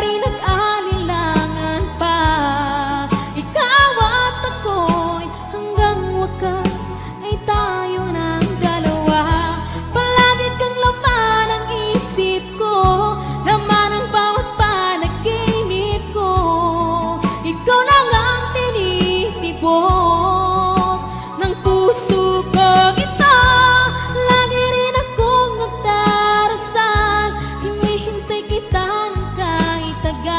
di nag-alilangan pa. Ikaw at ako'y hanggang wakas ay tayo ng dalawa. Palagi kang laman ng isip ko, laman ng bawat panaginip ko. Ikaw lang ang tinitibok ng puso ko. Ito, lagi rin akong nagdarasal, hinihintay kita ng kahit tagal.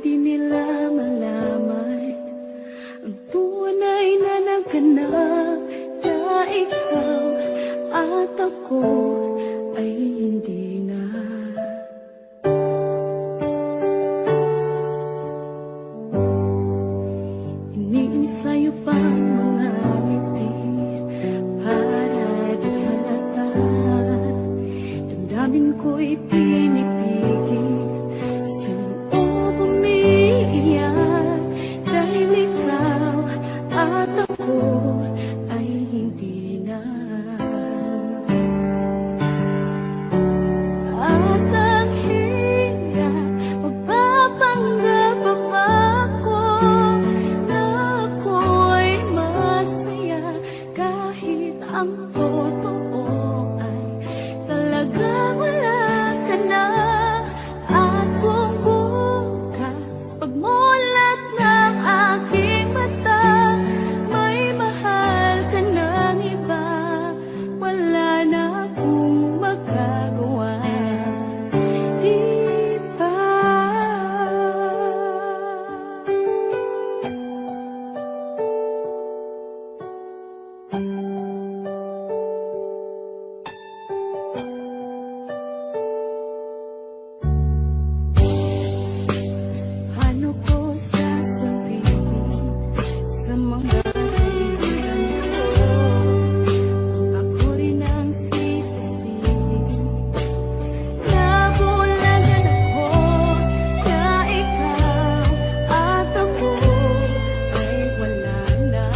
di nila malaman ang tunay na nagkanap na ikaw at ako ay hindi na. Iniinsayo pa ang mga ngiti para di halata. Damdamin ko'y pinipigil, sa loob umiiyak, dahil ikaw at ako ay hindi na. At ang hirap, magpapanggap ako na ako ay masaya, kahit ang totoo ay talagang wala ka na. At kung bukas pagmulat ng aking mata, may mahal ka ng iba, wala na akong magagawa, di ba? Paano ko sasabihin sa mga kaibigan ko, ako rin ang sisisihin. Nabulagan ako na ikaw at ako ay wala na.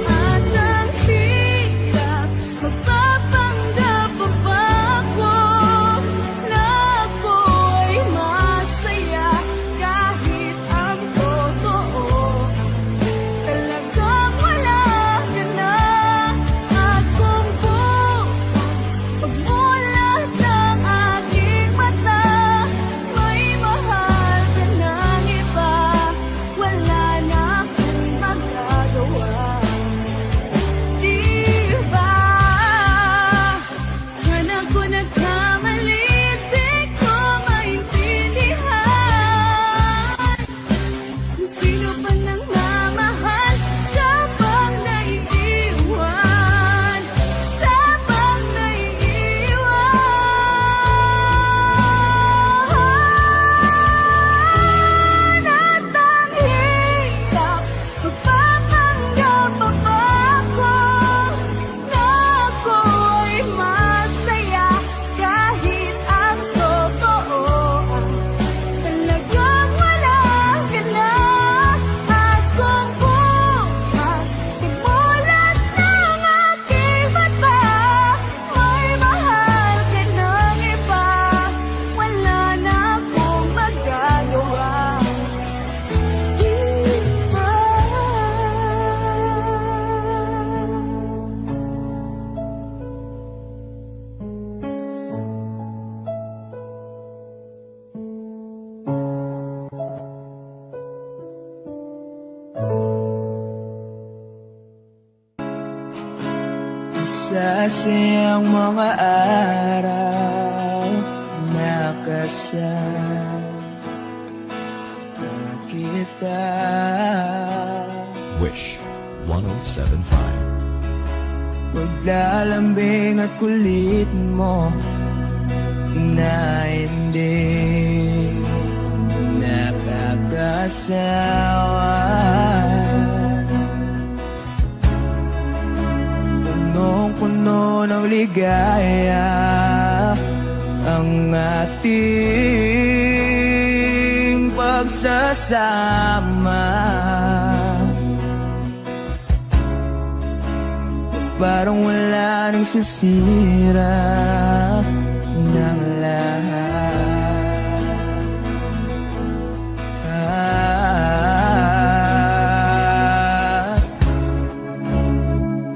At ang hirap, magpapanggap pa ako na ako ay masaya, kahit ang totoo talagang wala ka na. At kung bukas pagmulat ng aking mata, may mahal ka ng iba, wala na akong magagawa, di ba? Sana ko nagkamali, di ko maintindihan kung sino pa nang mamahal, siya bang naiiwan? Siya bang naiiwan? At ang hirap, magpapanggap pa ako na ako ay masaya, kahit ang totoo talagang wala ka na. At kung bukas pagmulat ng aking mata, may mahal ka ng iba, wala na akong magagawa, di ba? Sasayang mga araw na kasama kita. Wish 1075. Paglalambing at kulit mo na hindi nakakasawa. Punong-puno ng ligaya ang ating pagsasama. Parang wala nang sisira ng lahat.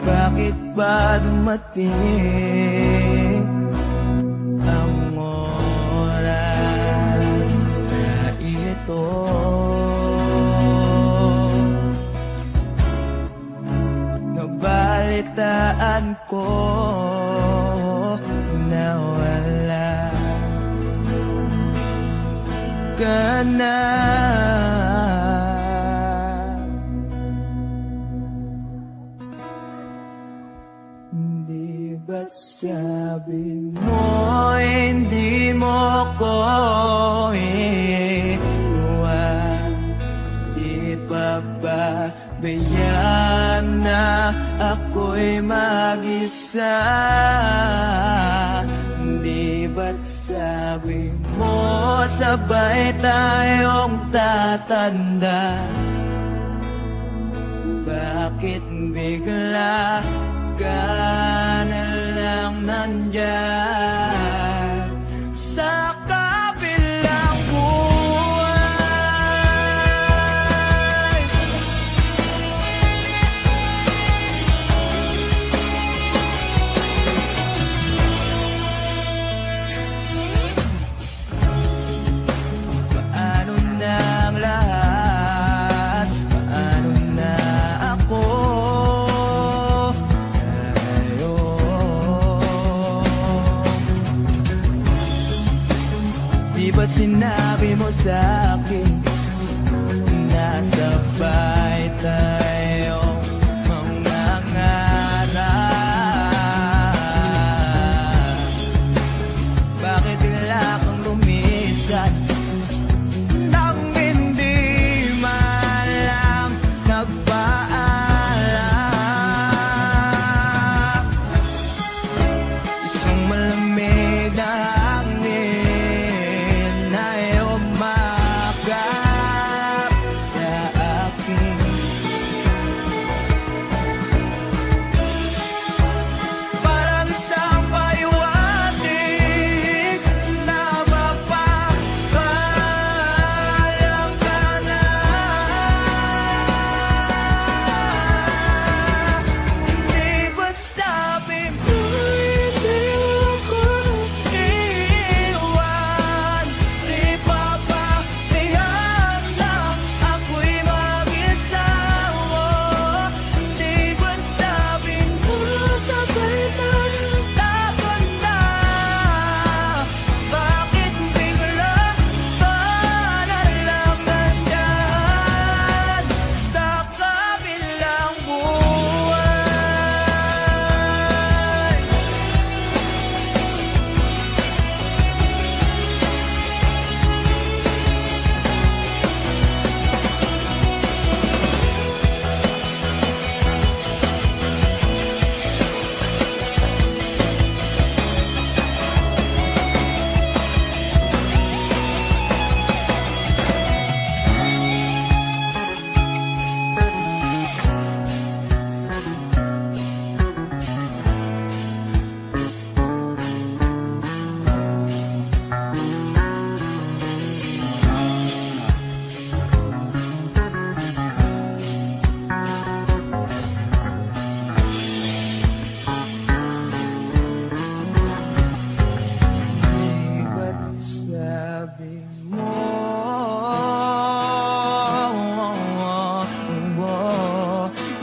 Bakit ba dumating ang oras na ito? Nabalitaan ko na wala ka na. Di ba't sabi mo hindi mo ko iwan? Di pa ba bayaan na ako'y mag-isa? Di ba't sabi mo sabay tayong tatanda? Bakit bigla ka na lang nandyan sa kabilang buhay? Paano na ang lahat? Paano na ako? Di ba't sinabi mo sa'kin nasabay tayong mangangarap? Bakit bigla kang lumisan nang hindi man lang nagpaalam? Isang malamig na hangin ay umakap sa akin. Parang isang paliwanag na mapapaalam ka na. Di ba't sabi mo hindi ako iwan? Di pa ba tiyan na ako'y mag-isa? Di ba't sabi mo sabay tayong tatanda? Bakit bigla ka na lang nandyan sa kabilang buhay? Di ba't sabi mo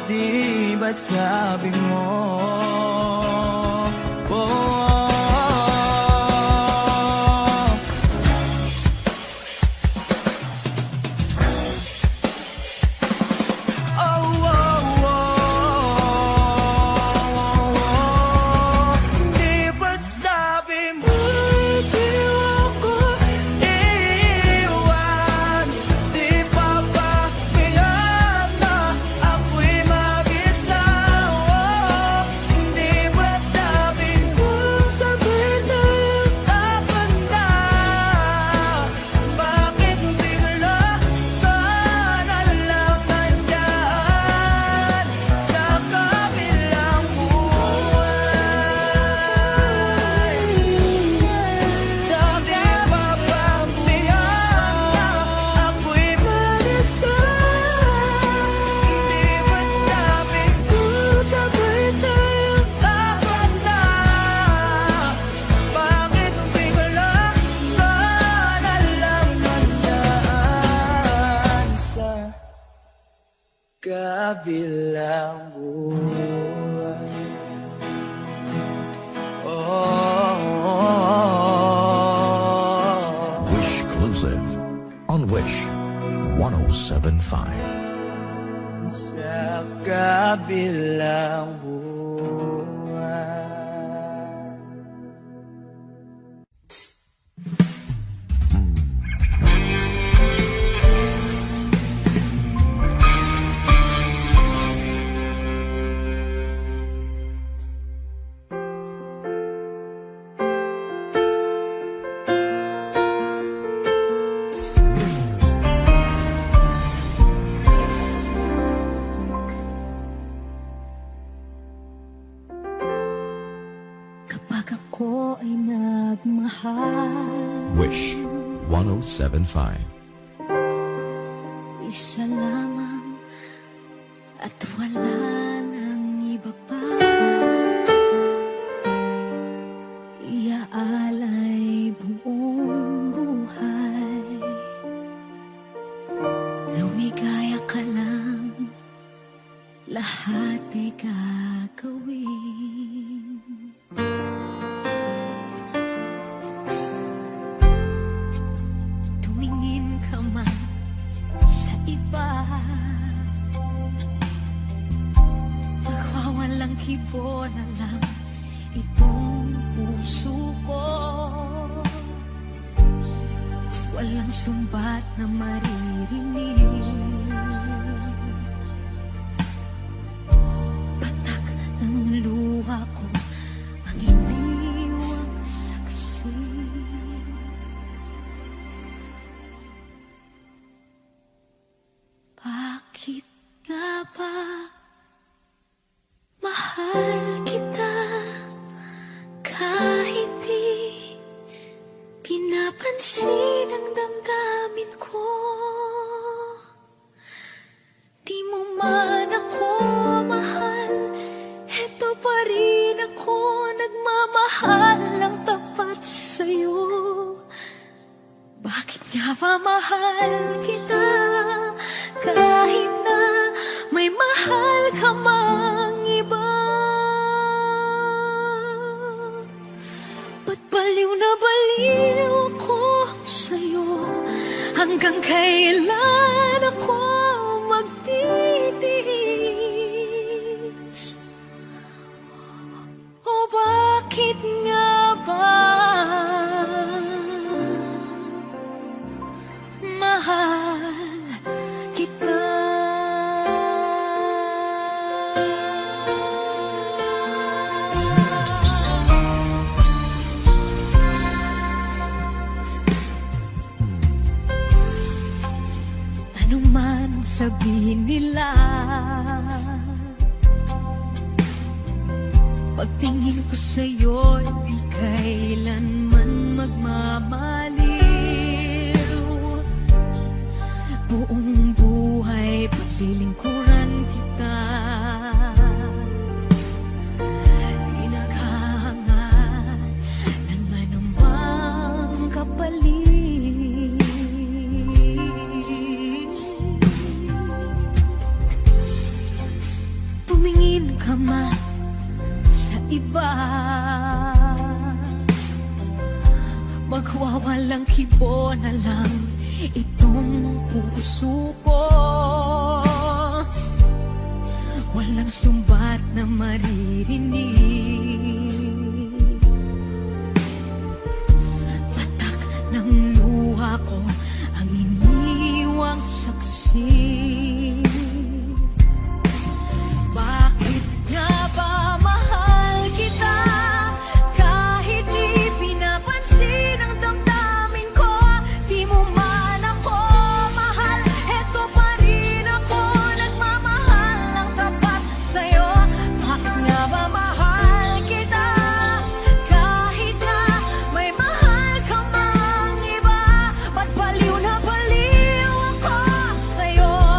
di ba't sabi mo di ba't sabi mo di ako iwan? Di pa ba kailan na ako'y mag-isa? Di ba't sabi mo sabay tayong tatanda? Bakit bigla ka na lang nandyan sa kabilang buhay? Sabi pa ba tiyan na ako'y mag-isa? Di ba't sabi ko sabay tayong tatanda? Bakit bigla ka na lang nandyan sa kabilang buhay? Oh, Exclusive. on Wish 107.5. Sa kabilang buwan. Kapag ako ay nagmahal, Wish 107.5. isa lamang at wala nang iba pa. Iaalay buong buhay, lumigaya ka lang, lahat ay gagawin. Tumingin ka man sa iba, magwawalang kibo na lang itong puso ko. Walang sumbat na maririnig, patak ng luha ko ang iniwang saksi. Bakit nga ba mahal kita kahit di pinapansin ang damdamin ko? Di mo man ako mahal, eto pa rin ako nagmamahal ng tapat sa'yo. Bakit nga ba mahal kita kahit na may mahal ka mang iba? Ba't baliw na baliw ako sa'yo? Hanggang kailan ako magtitiis? O bakit nga ba mahal kita? Ano man ang sabihin nila, pagtingin ko sa'yo, di kailanman magmamaliw. Buong buhay paglilingkuran kita, di naghahangad ng anumang kapalit. Tumingin ka man sa iba, magwawalang kibo na lang itong puso ko. Walang sumbat na maririnig, patak ng luha ko ang iniwang saksi. Bakit nga ba mahal kita kahit di pinapansin ang damdamin ko? Di mo man ako mahal, eto pa rin ako nagmamahal ng tapat sa'yo. Bakit nga ba mahal kita kahit na may mahal ka mang iba? Ba't baliw na baliw ako sa'yo?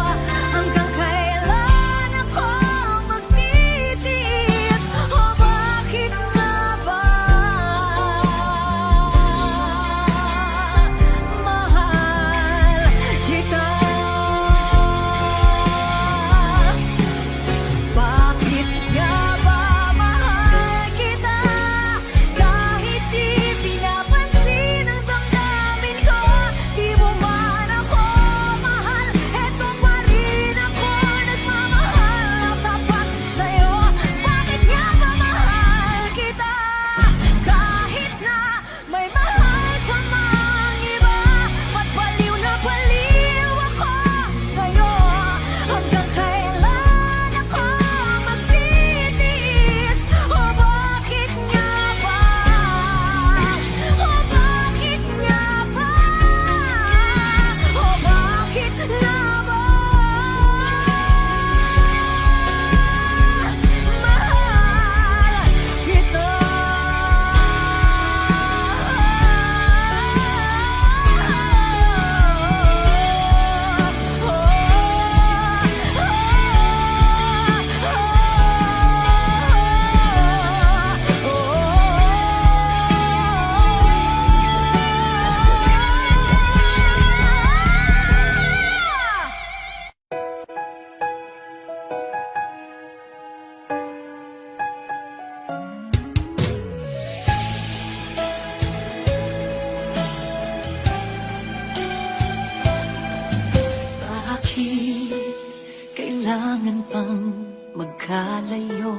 kailangan pang magkalayo?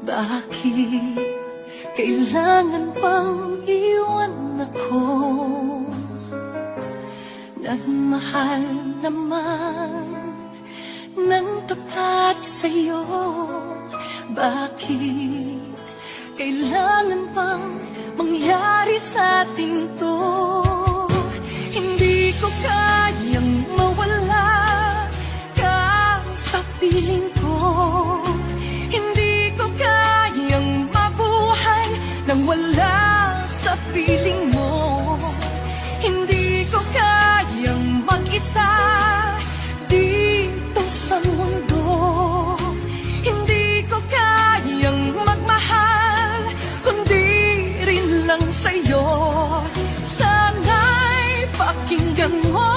Bakit kailangan pang iwan ako? Nagmahal naman ng tapat sa'yo. Bakit kailangan pang mangyari sa atin to? Hindi ko kayang mawala ka sa piling ko. Hindi ko kayang mabuhay nang wala sa piling mo. Hindi ko kayang mag-isa dito sa mundo. Hindi ko kayang magmahal kundi rin lang sa'yo. Sana'y pakinggan mo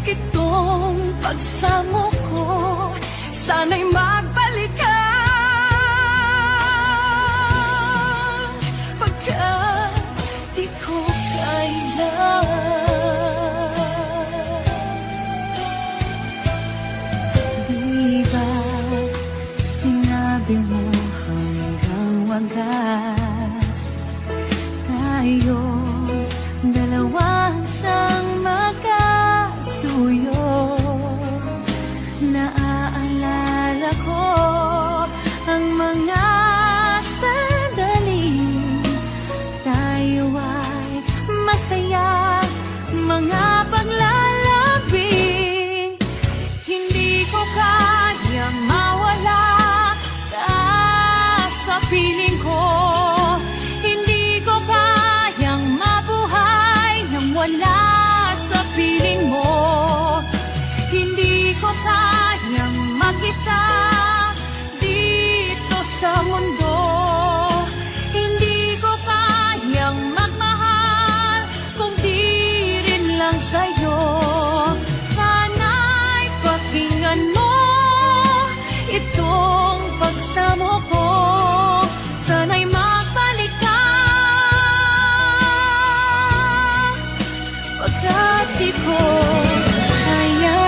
itong pagsamo ko. Sana'y magbalik ka pagkat di ko kaya. Di ba sinabi mo hanggang wagas tayo dalawa siyang magkasuyo? Naaalala ko ang mga sandali tayo ay masaya, mga paglalambing. Hindi ko kayang mawala ka sa piling ko. Hindi ko kayang mabuhay nang wala sa piling mo. Hindi ko kayang mag-isa dito sa mundo. Hindi ko kayang magmahal kung di rin lang sa'yo. Sana'y pakinggan mo itong pagsamo ko. Sana'y magbalik ka pagkat di ko kaya.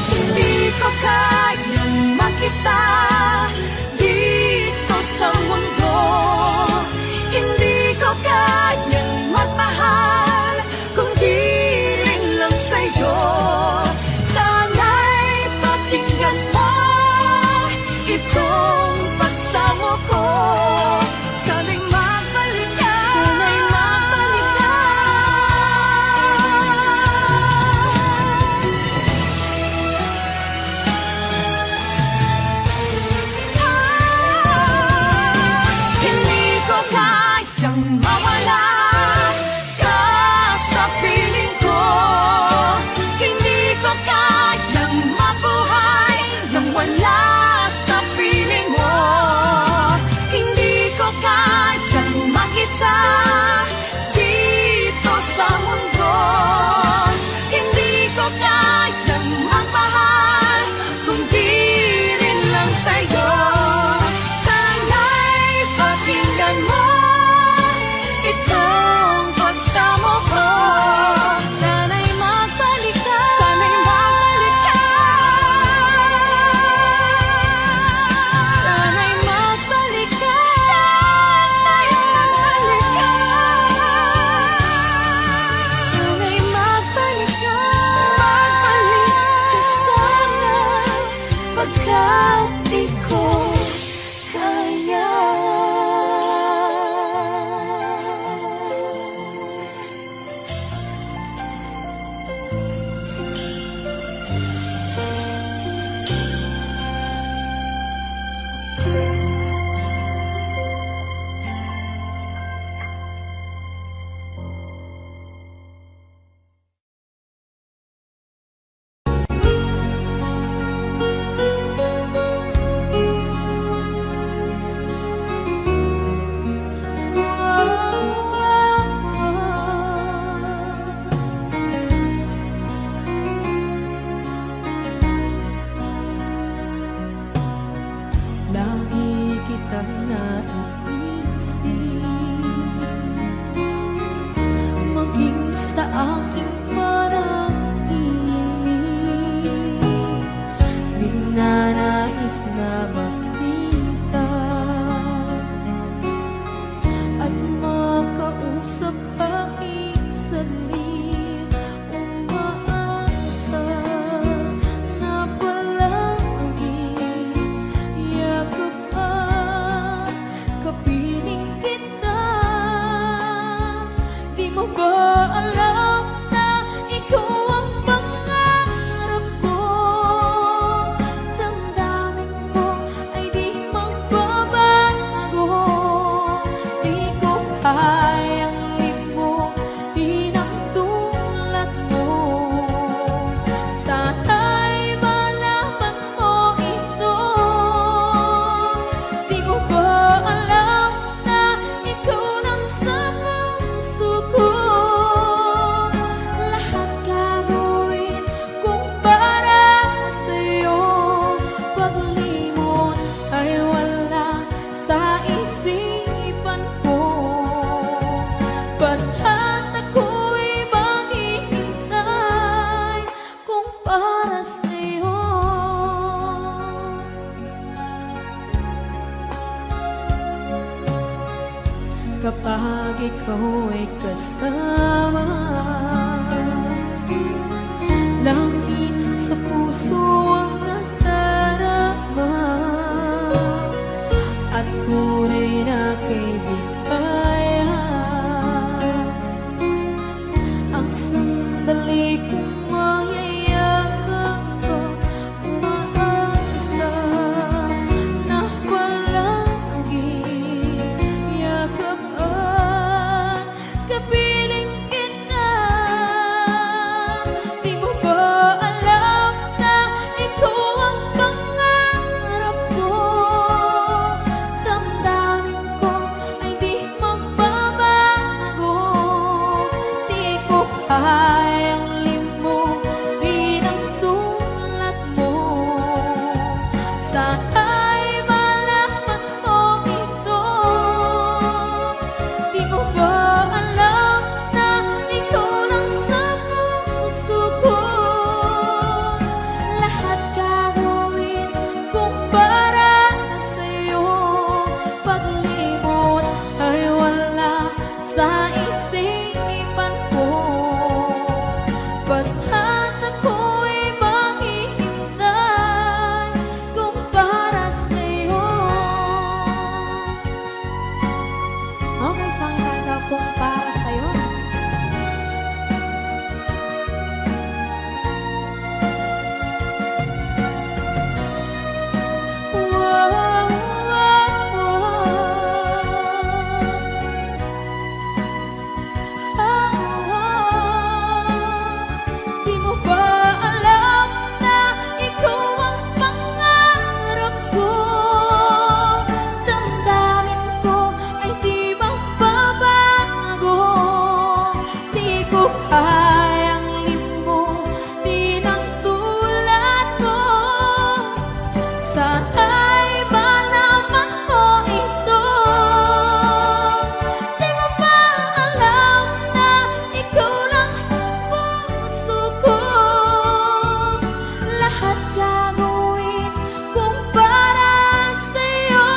Hindi ko kayang mag-isa dito sa mundo. Hindi ko kayang magmahal kung di rin lang sa'yo. Sana'y pakinggan mo itong pagsamo ko. Sana'y magbalik ka. Sana'y magbalik ka. ikaw ay kasama. Langit sa puso ang nadarama, at tunay na kaibigan. Ang sandali kong mayayakap ko, umaasa na palaging yakap at kapiling kita. Di mo ba alam na ikaw ang pangarap ko? Damdamin ko ay di magbabago. Di ko kayang limutin ang tulad mo. Sana'y malaman mo ito. Di mo ba alam na ikaw lang sa puso ko? Lahat gagawin kung para sa'yo. Paglimot ay wala sa isipan ko. Basta't ako'y maghihintay kung para sa'yo. Okay, sang kanta kung para sa'yo. Wow, wow, Di mo ba alam na ikaw ang pangarap ko? Damdamin ko ay di magbabago. Di ko kayang limutin ang tulad mo. Sana'y malaman mo ito. Di mo ba alam na ikaw lang sa puso ko? Lahat gagawin kung para sa'yo.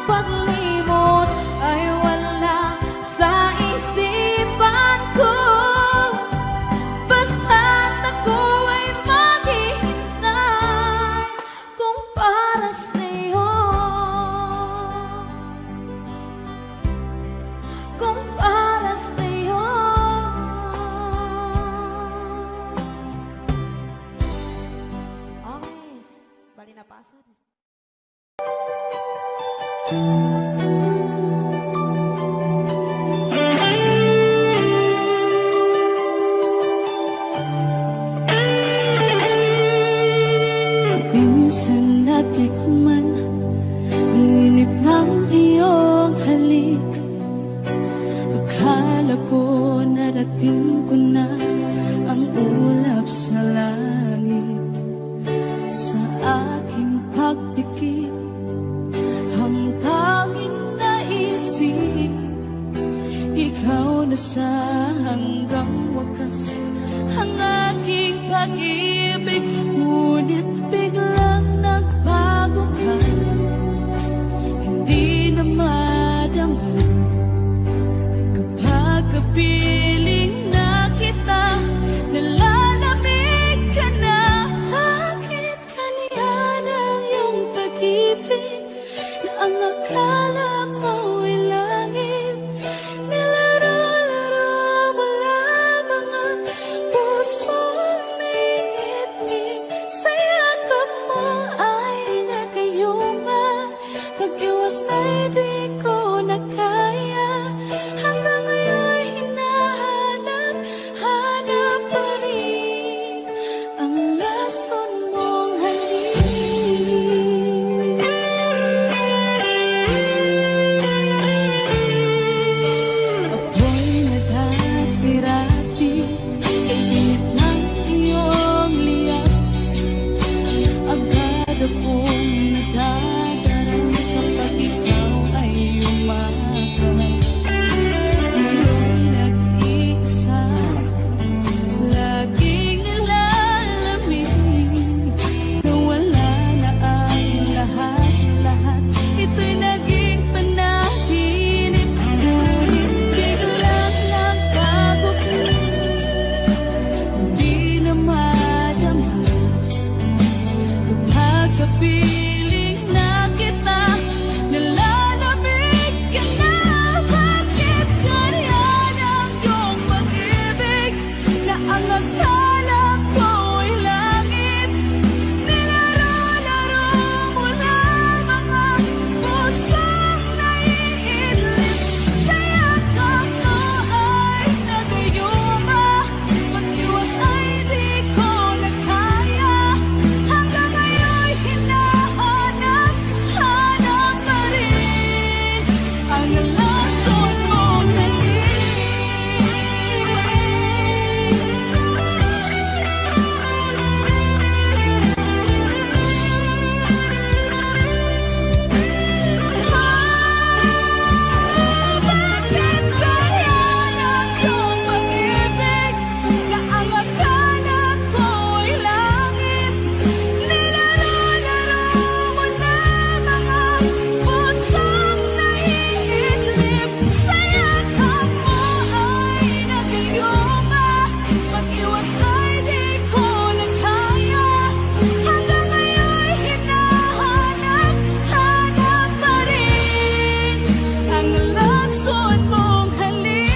Paglimot ay wala sa isipan ko. Basta't ako ay maghihintay kung para sa'yo. Kung para sa'yo. Okay, bali na pasad. Minsan natikman ang init ng iyong halik. Akala ko narating ko na ang ulap sa langit. Sa aking pagpikit, ang tanging naisip, ikaw na sa hanggang wakas ang aking pag-ibig. Ngunit biglang nagbago ka, hindi na madama. Kapag kapiling na kita, nalalamig ka na. Bakit kaniyan ang iyong pag-ibig na ang akala ko ay langit? Nilaro-laro mo lamang ang pusong may akala ko'y langit, nilaro-laro mo lang mga pusong naiidlip. Sa yakap mo ay nagayuma, mag-iwas ay di ko na kaya. Hanggang ngayon'y hinahanap, hanap pa rin ang lason mong halik. Bakit kaya ng iyong pag-ibig na ang akala ko'y langit, nilaro-laro mo na mga pusong naiidlip. Sa yakap mo ay nagayuma, mag-iwas ay di ko na kaya. Hanggang ngayon'y hinahanap, hanap pa rin ang lason mong halik.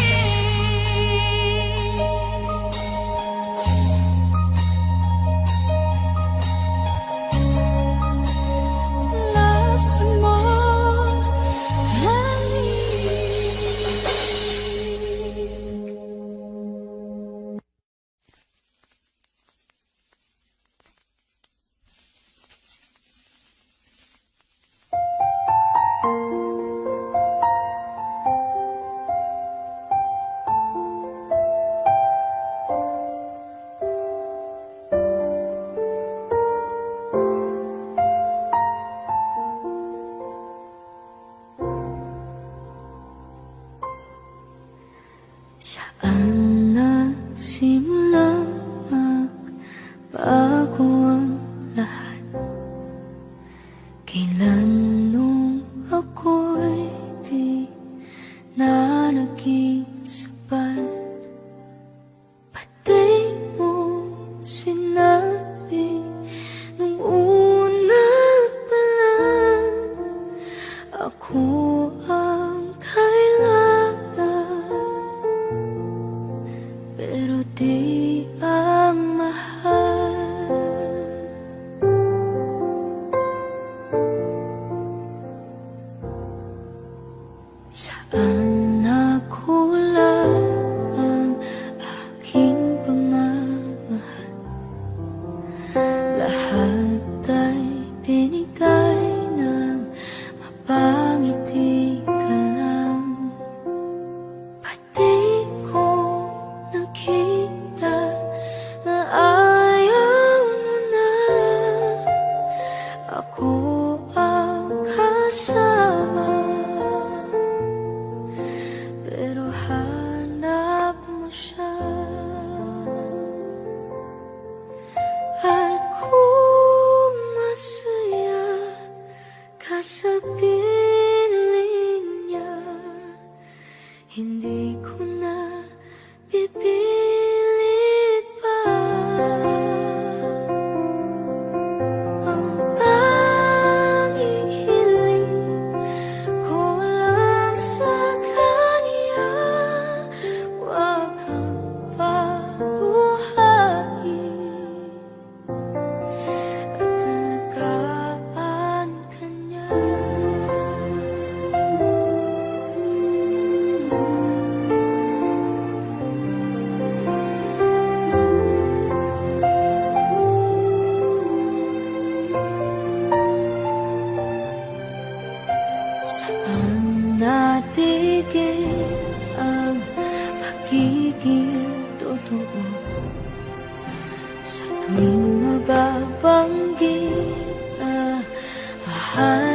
Lason mong halik. Saan nagsimula magbago ang lahat? Kailan nung ako'y di na naging sapat? Pati mo sinabi nung una pa lang, ako ang kailangan, pero di ang mahal. Saan nakulang ang aking pagmamahal? Lahat ay binigay ng mapangiti ka lang. Pati ko nakita na ayaw mo na ako ang kasama, pero hanap mo siya. At kung masaya ka sa piling niya, hindi ko na pipilit pa. Ang tanging hiling ko lang sa kanya, wag kang paluhain at alagaan ka niya. Saan natigil ang pagiging totoo? Sa tuwing mababanggit na mahal